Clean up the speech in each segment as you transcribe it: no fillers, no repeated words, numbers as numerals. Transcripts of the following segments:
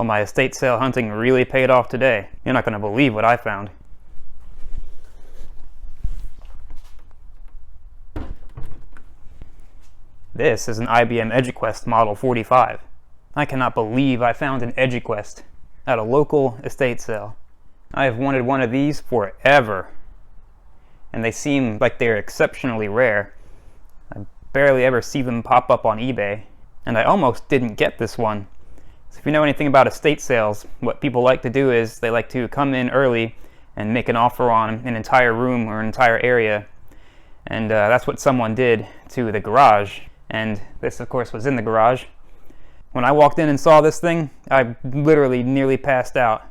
Well, my estate sale hunting really paid off today. You're not going to believe what I found. This is an IBM EduQuest Model 45. I cannot believe I found an EduQuest at a local estate sale. I have wanted one of these forever, and they seem like they're exceptionally rare. I barely ever see them pop up on eBay, and I almost didn't get this one. So if you know anything about estate sales, what people like to do is they like to come in early and make an offer on an entire room or an entire area, and that's what someone did to the garage. And this, of course, was in the garage. When I walked in and saw this thing, I literally nearly passed out.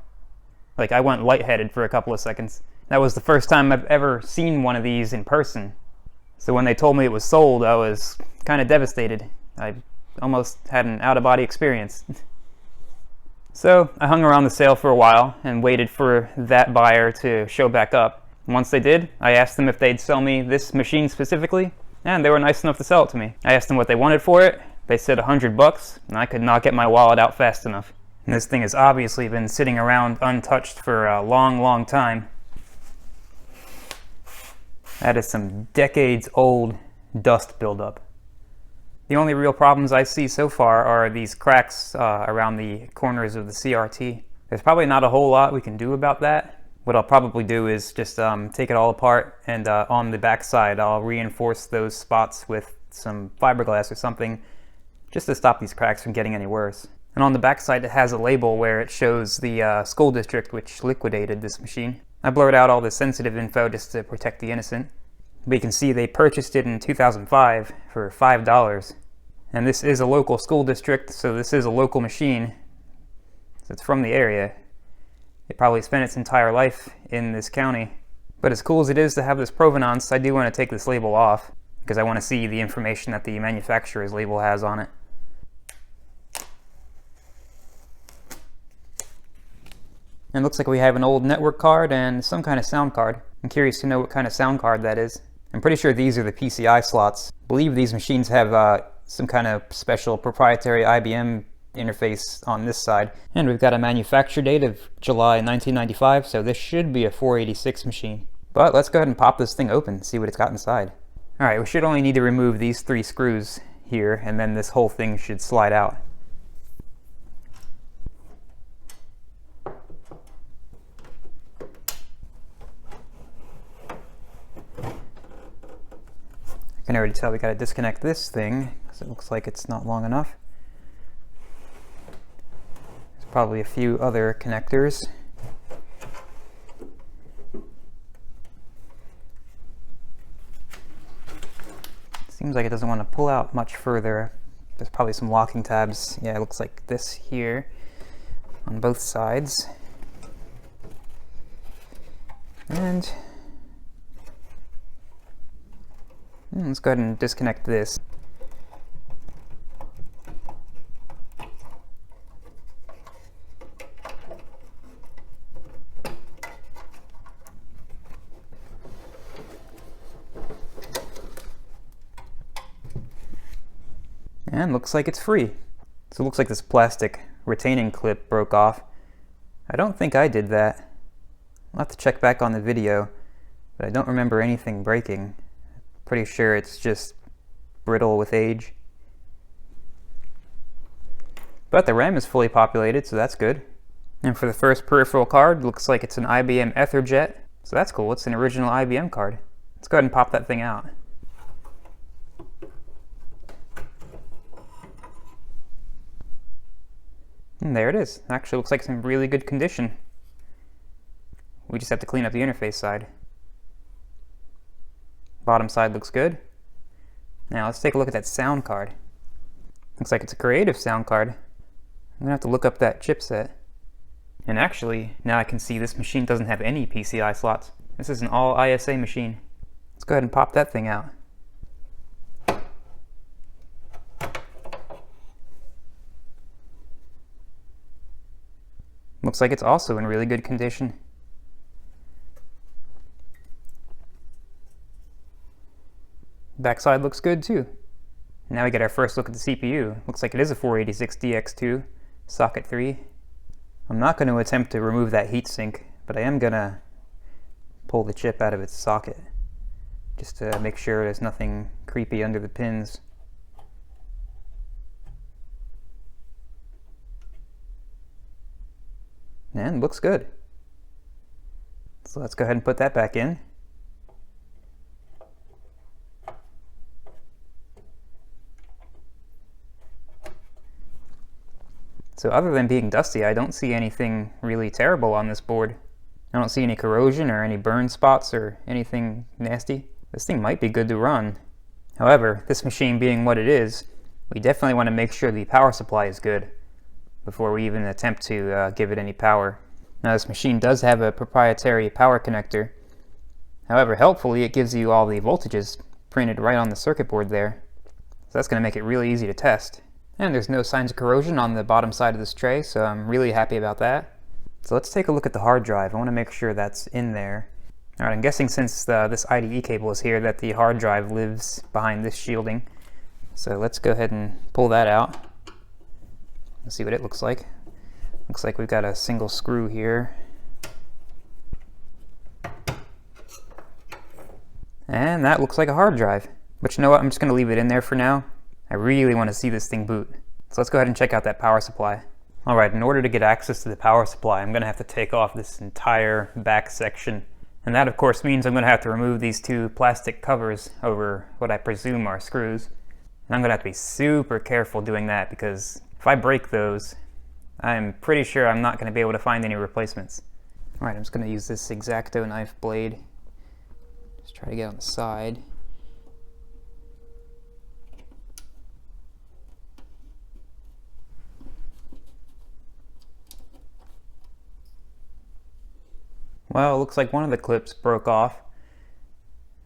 Like, I went lightheaded for a couple of seconds. That was the first time I've ever seen one of these in person. So when they told me it was sold, I was kind of devastated. I almost had an out-of-body experience. So I hung around the sale for a while and waited for that buyer to show back up. Once they did, I asked them if they'd sell me this machine specifically, and they were nice enough to sell it to me. I asked them what they wanted for it. They said $100, and I could not get my wallet out fast enough. And this thing has obviously been sitting around untouched for a long time. That is some decades-old dust buildup. The only real problems I see so far are these cracks around the corners of the CRT. There's probably not a whole lot we can do about that. What I'll probably do is just take it all apart, and on the back side I'll reinforce those spots with some fiberglass or something, just to stop these cracks from getting any worse. And on the back side it has a label where it shows the school district which liquidated this machine. I blurred out all the sensitive info just to protect the innocent. But you can see they purchased it in 2005 for $5. And this is a local school district, so this is a local machine. So it's from the area. It probably spent its entire life in this county. But as cool as it is to have this provenance, I do want to take this label off, because I want to see the information that the manufacturer's label has on it. And it looks like we have an old network card and some kind of sound card. I'm curious to know what kind of sound card that is. I'm pretty sure these are the PCI slots. I believe these machines have some kind of special proprietary IBM interface on this side. And we've got a manufacture date of July 1995, so this should be a 486 machine. But let's go ahead and pop this thing open and see what it's got inside. Alright, we should only need to remove these 3 screws here, and then this whole thing should slide out. I can already tell we gotta disconnect this thing because it looks like it's not long enough. There's probably a few other connectors. Seems like it doesn't want to pull out much further. There's probably some locking tabs. Yeah, it looks like this here on both sides. And let's go ahead and disconnect this. And looks like it's free. So it looks like this plastic retaining clip broke off. I don't think I did that. I'll have to check back on the video, but I don't remember anything breaking. Pretty sure it's just brittle with age. But the RAM is fully populated, so that's good. And for the first peripheral card, looks like it's an IBM Etherjet. So that's cool, it's an original IBM card. Let's go ahead and pop that thing out. And there it is. Actually looks like it's in really good condition. We just have to clean up the interface side. Bottom side looks good. Now let's take a look at that sound card. Looks like it's a creative sound card. I'm gonna have to look up that chipset. And actually, now I can see this machine doesn't have any PCI slots. This is an all ISA machine. Let's go ahead and pop that thing out. Looks like it's also in really good condition. Backside looks good too. Now we get our first look at the CPU. Looks like it is a 486DX2, socket 3. I'm not going to attempt to remove that heatsink, but I am going to pull the chip out of its socket just to make sure there's nothing creepy under the pins. And looks good. So let's go ahead and put that back in. So other than being dusty, I don't see anything really terrible on this board. I don't see any corrosion or any burn spots or anything nasty. This thing might be good to run. However, this machine being what it is, we definitely want to make sure the power supply is good before we even attempt to give it any power. Now this machine does have a proprietary power connector. However, helpfully it gives you all the voltages printed right on the circuit board there. So that's going to make it really easy to test. And there's no signs of corrosion on the bottom side of this tray, so I'm really happy about that. So let's take a look at the hard drive. I want to make sure that's in there. Alright, I'm guessing since this IDE cable is here that the hard drive lives behind this shielding. So let's go ahead and pull that out. Let's see what it looks like. Looks like we've got a single screw here. And that looks like a hard drive. But you know what, I'm just going to leave it in there for now. I really want to see this thing boot. So let's go ahead and check out that power supply. Alright, in order to get access to the power supply, I'm going to have to take off this entire back section. And that of course means I'm going to have to remove these two plastic covers over what I presume are screws. And I'm going to have to be super careful doing that because if I break those, I'm pretty sure I'm not going to be able to find any replacements. Alright, I'm just going to use this X-Acto knife blade. Just try to get on the side. Well, it looks like one of the clips broke off.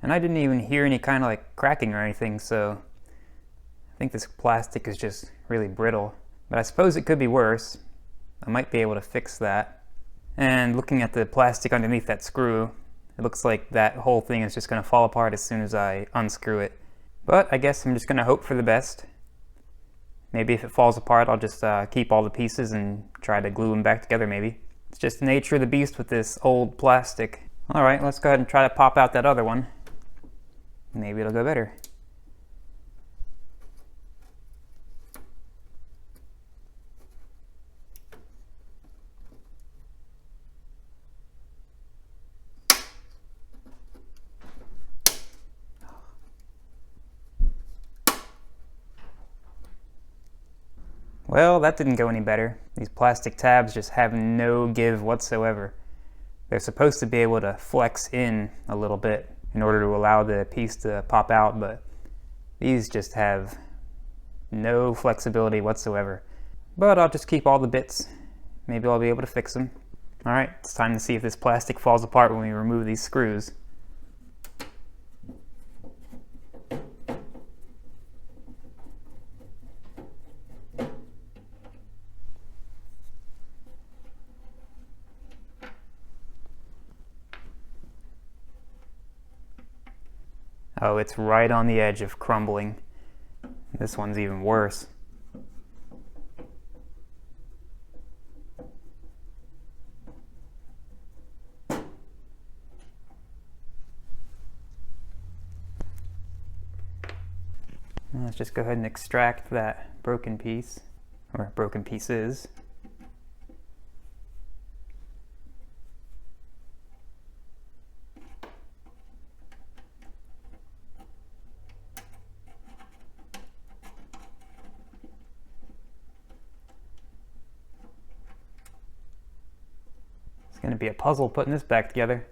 And I didn't even hear any kind of like cracking or anything, so I think this plastic is just really brittle. But I suppose it could be worse. I might be able to fix that. And looking at the plastic underneath that screw, it looks like that whole thing is just going to fall apart as soon as I unscrew it. But I guess I'm just going to hope for the best. Maybe if it falls apart, I'll just keep all the pieces and try to glue them back together maybe. It's just the nature of the beast with this old plastic. Alright, let's go ahead and try to pop out that other one. Maybe it'll go better. Well, that didn't go any better. These plastic tabs just have no give whatsoever. They're supposed to be able to flex in a little bit in order to allow the piece to pop out, but these just have no flexibility whatsoever. But I'll just keep all the bits. Maybe I'll be able to fix them. Alright, it's time to see if this plastic falls apart when we remove these screws. Oh, it's right on the edge of crumbling. This one's even worse. Let's just go ahead and extract that broken piece, or broken pieces. It's going to be a puzzle putting this back together.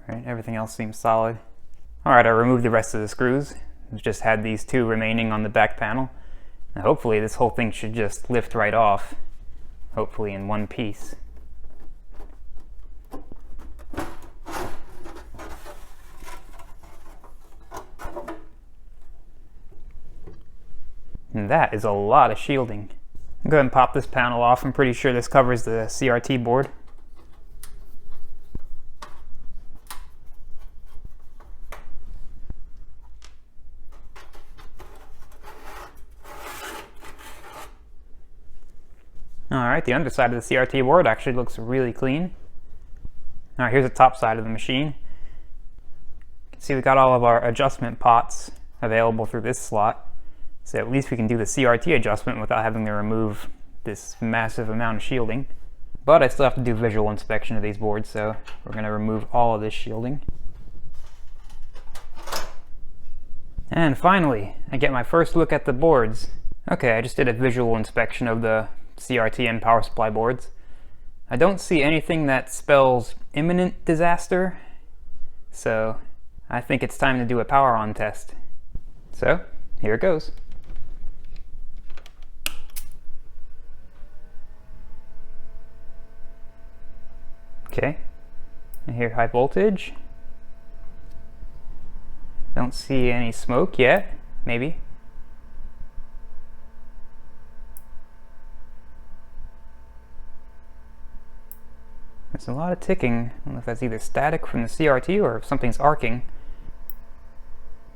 Alright, everything else seems solid. Alright, I removed the rest of the screws. I just had these two remaining on the back panel. Now hopefully this whole thing should just lift right off. Hopefully in one piece. And that is a lot of shielding. I'll go ahead and pop this panel off. I'm pretty sure this covers the CRT board. Alright, the underside of the CRT board actually looks really clean. Alright, here's the top side of the machine. You can see we got all of our adjustment pots available through this slot. So at least we can do the CRT adjustment without having to remove this massive amount of shielding. But I still have to do visual inspection of these boards, so we're going to remove all of this shielding. And finally, I get my first look at the boards. Okay, I just did a visual inspection of the CRT and power supply boards. I don't see anything that spells imminent disaster, so I think it's time to do a power on test. So, here it goes. Okay, and here high voltage. Don't see any smoke yet, maybe. There's a lot of ticking. I don't know if that's either static from the CRT or if something's arcing.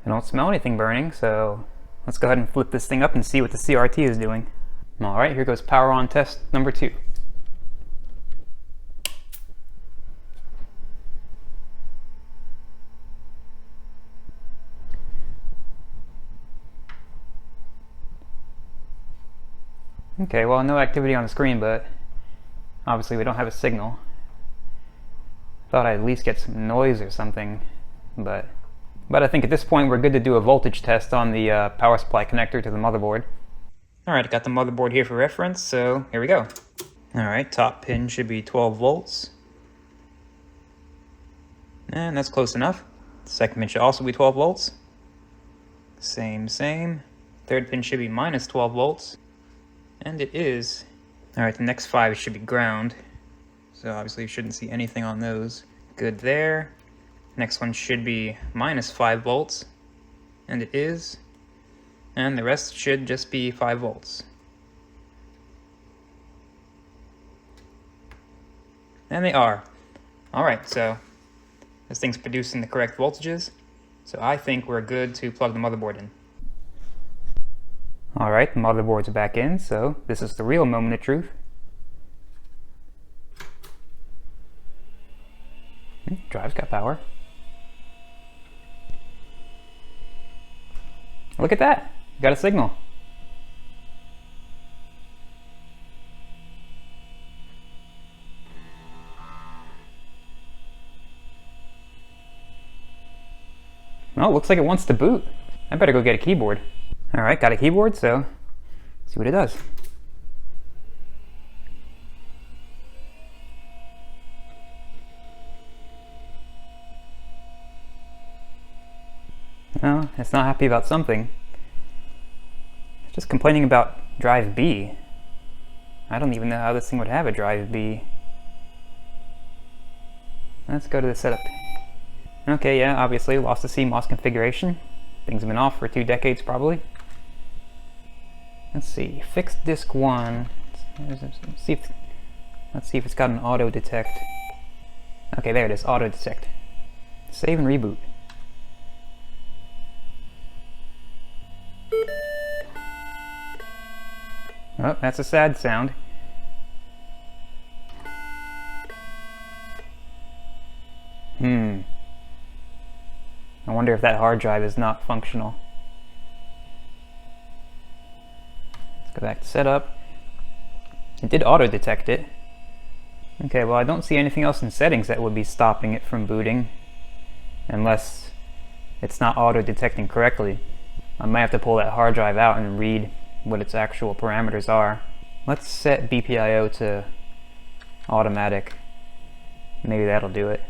I don't smell anything burning, so let's go ahead and flip this thing up and see what the CRT is doing. Alright, here goes power on test number 2. Okay, well, no activity on the screen, but obviously we don't have a signal. Thought I'd at least get some noise or something, but I think at this point we're good to do a voltage test on the power supply connector to the motherboard. Alright, got the motherboard here for reference, so here we go. Alright, top pin should be 12 volts. And that's close enough. Second pin should also be 12 volts. Same. Third pin should be minus 12 volts. And it is. Alright, the next 5 should be ground. So obviously you shouldn't see anything on those. Good there. Next one should be minus 5 volts. And it is. And the rest should just be 5 volts. And they are. Alright, so this thing's producing the correct voltages. So I think we're good to plug the motherboard in. Alright, the motherboard's back in, so this is the real moment of truth. Drive's got power. Look at that! Got a signal. Well, looks like it wants to boot. I better go get a keyboard. Alright, got a keyboard, so see what it does. No, it's not happy about something. It's just complaining about drive B. I don't even know how this thing would have a drive B. Let's go to the setup. Okay, yeah, obviously lost the CMOS configuration. Things have been off for 2 decades probably. Let's see, fixed disk 1. Let's see if it's got an auto detect. Okay, there it is, auto detect. Save and reboot. Oh, that's a sad sound. I wonder if that hard drive is not functional. Let's go back to setup. It did auto detect it. Okay, well I don't see anything else in settings that would be stopping it from booting. Unless it's not auto detecting correctly. I might have to pull that hard drive out and read what its actual parameters are. Let's set BPIO to automatic. Maybe that'll do it.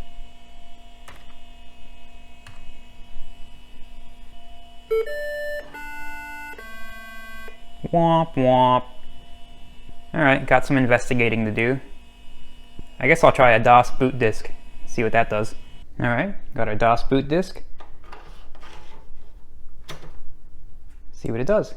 Womp womp. Alright, got some investigating to do. I guess I'll try a DOS boot disk, see what that does. Alright, got our DOS boot disk. See what it does.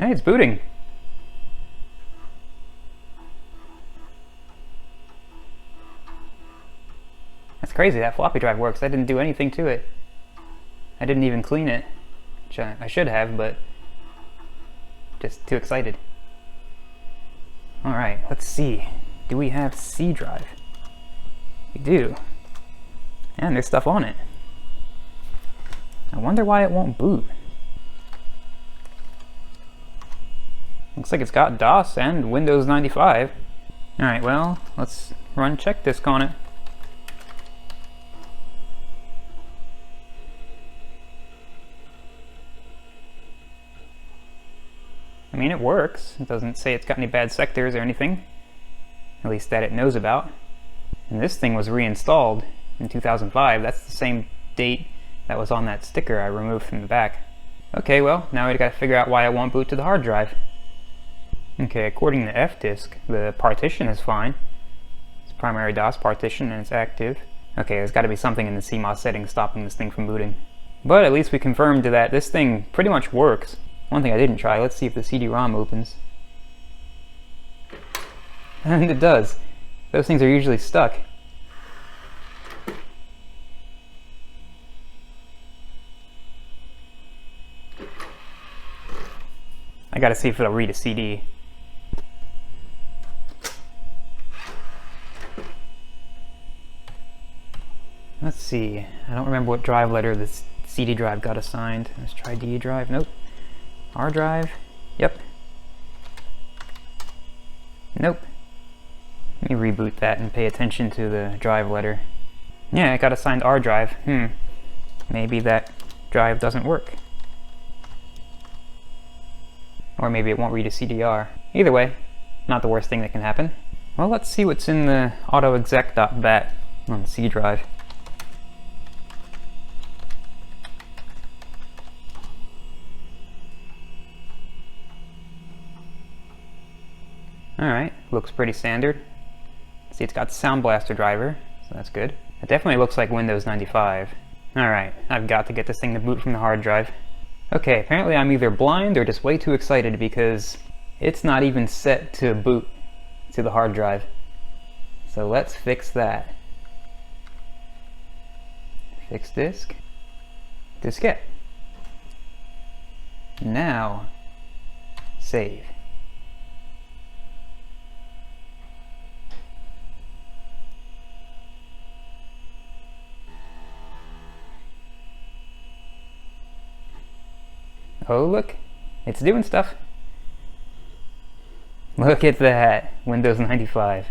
Hey, it's booting. That's crazy, that floppy drive works. I didn't do anything to it. I didn't even clean it, which I should have, but just too excited. Alright, let's see. Do we have C drive? We do. And there's stuff on it. I wonder why it won't boot. Looks like it's got DOS and Windows 95. Alright, well, let's run check disk on it. I mean, it works. It doesn't say it's got any bad sectors or anything. At least that it knows about. And this thing was reinstalled in 2005. That's the same date that was on that sticker I removed from the back. Okay, well, now we gotta figure out why it won't boot to the hard drive. Okay, according to fdisk, the partition is fine. It's a primary DOS partition and it's active. Okay, there's gotta be something in the CMOS settings stopping this thing from booting. But at least we confirmed that this thing pretty much works. One thing I didn't try, let's see if the CD-ROM opens. And it does. Those things are usually stuck. I gotta see if it'll read a CD. Let's see, I don't remember what drive letter this CD drive got assigned. Let's try D drive, nope. R drive, yep. Nope. Let me reboot that and pay attention to the drive letter. Yeah, it got assigned R drive. Maybe that drive doesn't work. Or maybe it won't read a CDR. Either way, not the worst thing that can happen. Well, let's see what's in the autoexec.bat on the C drive. Alright, looks pretty standard. See, it's got the Sound Blaster driver, so that's good. It definitely looks like Windows 95. Alright, I've got to get this thing to boot from the hard drive. Okay, apparently I'm either blind or just way too excited because it's not even set to boot to the hard drive. So let's fix that. Fix disk. Diskette. Now, save. Oh look, it's doing stuff. Look at that, Windows 95.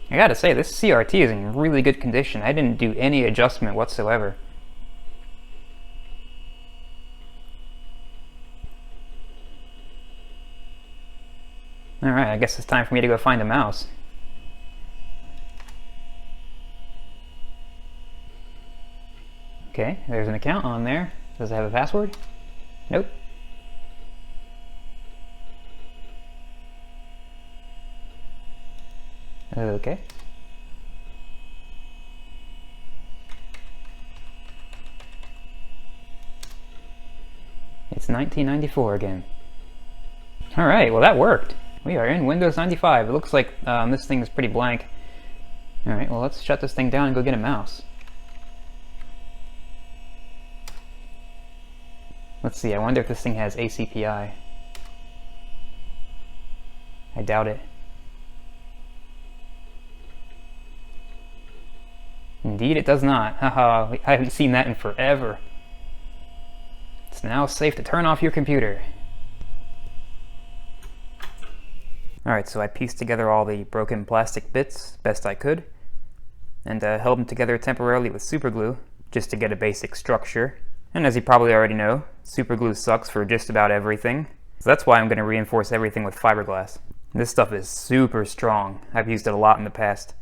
I gotta say, this CRT is in really good condition. I didn't do any adjustment whatsoever. Alright, I guess it's time for me to go find a mouse. Okay, there's an account on there. Does it have a password? Nope. Okay. It's 1994 again. Alright, well that worked. We are in Windows 95. It looks like this thing is pretty blank. Alright, well let's shut this thing down and go get a mouse. Let's see, I wonder if this thing has ACPI. I doubt it. Indeed it does not. Haha, I haven't seen that in forever. It's now safe to turn off your computer. Alright, so I pieced together all the broken plastic bits best I could, and held them together temporarily with superglue, just to get a basic structure. And as you probably already know, superglue sucks for just about everything. So that's why I'm going to reinforce everything with fiberglass. This stuff is super strong. I've used it a lot in the past.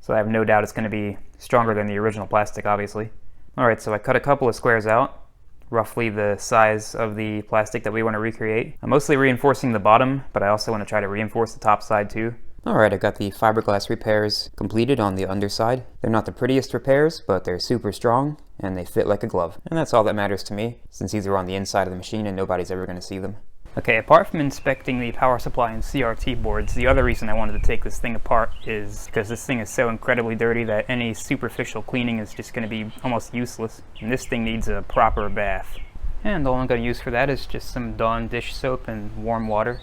So I have no doubt it's going to be stronger than the original plastic, obviously. Alright, so I cut a couple of squares out, roughly the size of the plastic that we want to recreate. I'm mostly reinforcing the bottom, but I also want to try to reinforce the top side too. Alright, I got the fiberglass repairs completed on the underside. They're not the prettiest repairs, but they're super strong, and they fit like a glove. And that's all that matters to me, since these are on the inside of the machine and nobody's ever going to see them. Okay, apart from inspecting the power supply and CRT boards, the other reason I wanted to take this thing apart is because this thing is so incredibly dirty that any superficial cleaning is just going to be almost useless. And this thing needs a proper bath. And all I'm going to use for that is just some Dawn dish soap and warm water.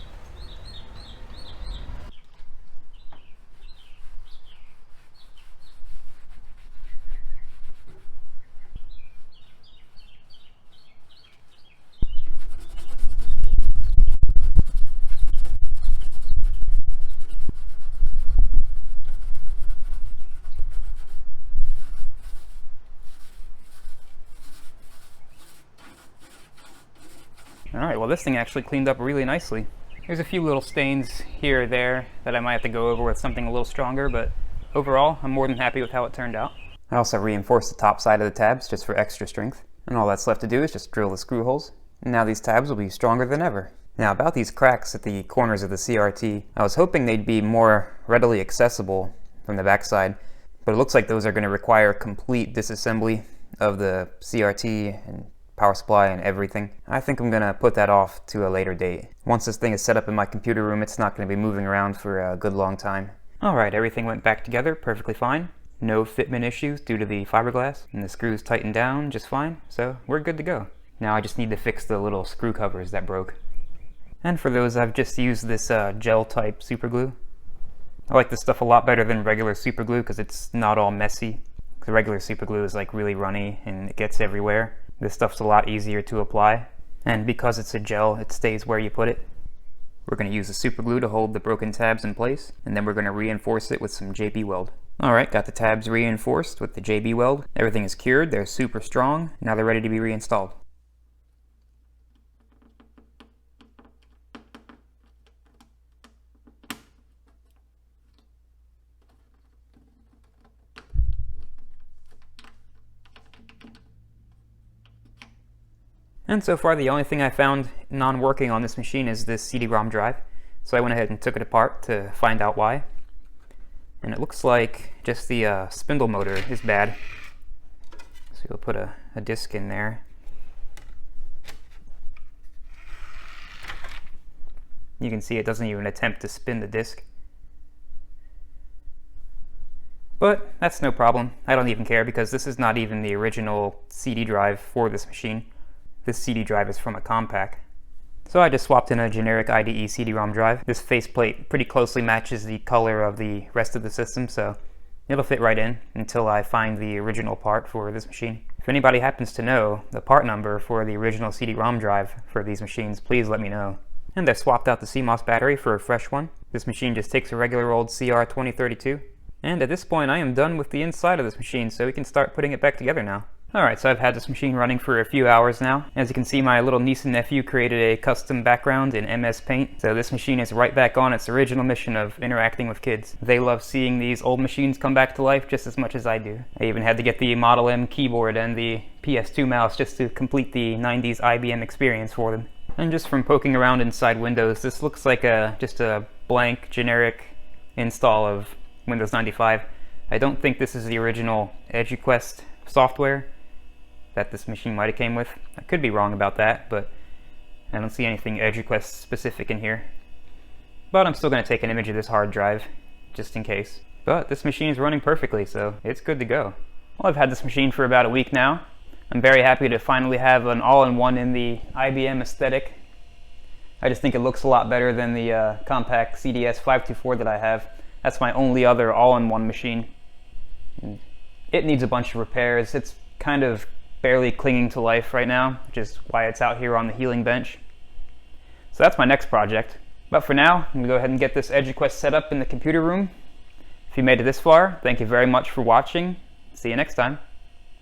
Alright, well this thing actually cleaned up really nicely. There's a few little stains here or there that I might have to go over with something a little stronger, but overall I'm more than happy with how it turned out. I also reinforced the top side of the tabs just for extra strength. And all that's left to do is just drill the screw holes. And now these tabs will be stronger than ever. Now about these cracks at the corners of the CRT, I was hoping they'd be more readily accessible from the backside, but it looks like those are going to require complete disassembly of the CRT and power supply and everything. I think I'm gonna put that off to a later date. Once this thing is set up in my computer room, it's not gonna be moving around for a good long time. Alright, everything went back together perfectly fine. No fitment issues due to the fiberglass, and the screws tightened down just fine, so we're good to go. Now I just need to fix the little screw covers that broke. And for those, I've just used this gel type super glue. I like this stuff a lot better than regular super glue because it's not all messy. The regular super glue is like really runny and it gets everywhere. This stuff's a lot easier to apply, and because it's a gel, it stays where you put it. We're going to use the super glue to hold the broken tabs in place, and then we're going to reinforce it with some JB Weld. Alright, got the tabs reinforced with the JB Weld. Everything is cured, they're super strong, now they're ready to be reinstalled. And so far the only thing I found non-working on this machine is this CD-ROM drive. So I went ahead and took it apart to find out why. And it looks like just the spindle motor is bad. So we'll put a disc in there. You can see it doesn't even attempt to spin the disc. But that's no problem. I don't even care because this is not even the original CD drive for this machine. This CD drive is from a compact. So I just swapped in a generic IDE CD-ROM drive. This faceplate pretty closely matches the color of the rest of the system, so it'll fit right in until I find the original part for this machine. If anybody happens to know the part number for the original CD-ROM drive for these machines, please let me know. And I swapped out the CMOS battery for a fresh one. This machine just takes a regular old CR2032. And at this point I am done with the inside of this machine, so we can start putting it back together now. Alright, so I've had this machine running for a few hours now. As you can see, my little niece and nephew created a custom background in MS Paint. So this machine is right back on its original mission of interacting with kids. They love seeing these old machines come back to life just as much as I do. I even had to get the Model M keyboard and the PS2 mouse just to complete the 90s IBM experience for them. And just from poking around inside Windows, this looks like just a blank, generic install of Windows 95. I don't think this is the original EduQuest software that this machine might have came with. I could be wrong about that, but I don't see anything EduQuest specific in here. But I'm still going to take an image of this hard drive, just in case. But this machine is running perfectly, so it's good to go. Well, I've had this machine for about a week now. I'm very happy to finally have an all-in-one in the IBM aesthetic. I just think it looks a lot better than the compact CDS524 that I have. That's my only other all-in-one machine. And it needs a bunch of repairs. It's kind of barely clinging to life right now, which is why it's out here on the healing bench. So that's my next project. But for now, I'm going to go ahead and get this EduQuest set up in the computer room. If you made it this far, thank you very much for watching. See you next time.